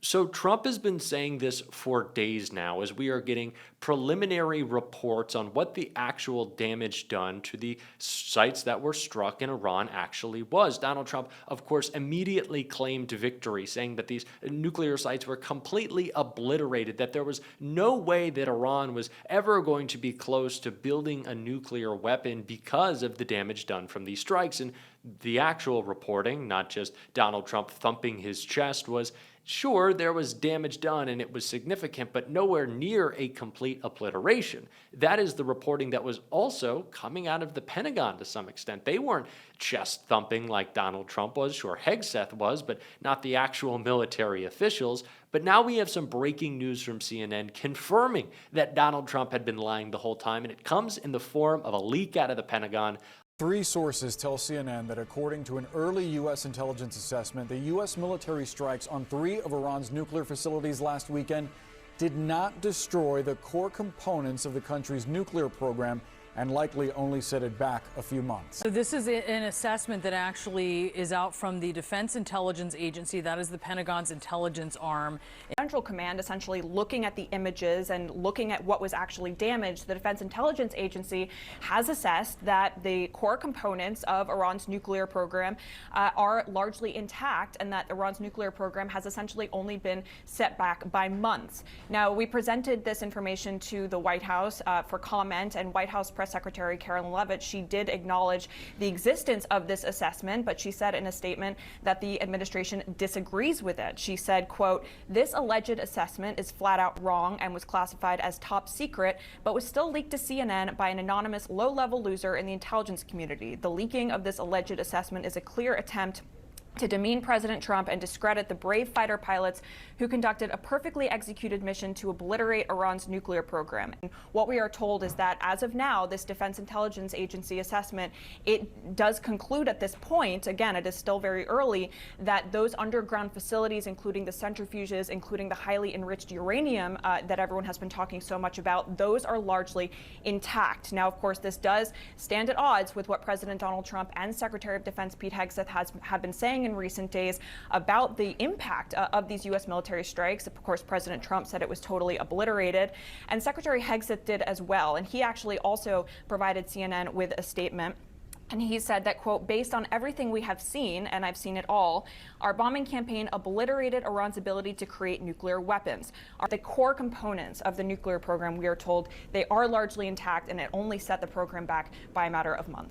So Trump has been saying this for days now as we are getting preliminary reports on what the actual damage done to the sites that were struck in Iran actually was. Donald Trump, of course, immediately claimed victory, saying that these nuclear sites were completely obliterated, that there was no way that Iran was ever going to be close to building a nuclear weapon because of the damage done from these strikes. And the actual reporting, not just Donald Trump thumping his chest, was sure, there was damage done and it was significant, but nowhere near a complete obliteration. That is the reporting that was also coming out of the Pentagon to some extent. They weren't chest thumping like Donald Trump was. Sure, Hegseth was, but not the actual military officials. But now we have some breaking news from CNN confirming that Donald Trump had been lying the whole time, and it comes in the form of a leak out of the Pentagon. Three sources tell CNN that according to an early U.S. intelligence assessment, the U.S. military strikes on three of Iran's nuclear facilities last weekend did not destroy the core components of the country's nuclear program and likely only set it back a few months. So this is an assessment that actually is out from the Defense Intelligence Agency. That is the Pentagon's intelligence arm. Central Command essentially looking at the images and looking at what was actually damaged. The Defense Intelligence Agency has assessed that the core components of Iran's nuclear program are largely intact, and that Iran's nuclear program has essentially only been set back by months. Now, we presented this information to the White House for comment, and White House Press Secretary Carolyn Leavitt, she did acknowledge the existence of this assessment, but she said in a statement that the administration disagrees with it. She said, quote, "This alleged assessment is flat out wrong and was classified as top secret, but was still leaked to CNN by an anonymous low-level loser in the intelligence community. The leaking of this alleged assessment is a clear attempt to demean President Trump and discredit the brave fighter pilots who conducted a perfectly executed mission to obliterate Iran's nuclear program." And what we are told is that as of now, this Defense Intelligence Agency assessment, it does conclude at this point, again, it is still very early, that those underground facilities, including the centrifuges, including the highly enriched uranium that everyone has been talking so much about, those are largely intact. Now, of course, this does stand at odds with what President Donald Trump and Secretary of Defense Pete Hegseth have been saying in recent days about the impact of these U.S. military strikes. Of course, President Trump said it was totally obliterated, and Secretary Hegseth did as well. And he actually also provided CNN with a statement. And he said that, quote, "Based on everything we have seen, and I've seen it all, our bombing campaign obliterated Iran's ability to create nuclear weapons. The core components of the nuclear program, we are told, they are largely intact, and it only set the program back by a matter of months."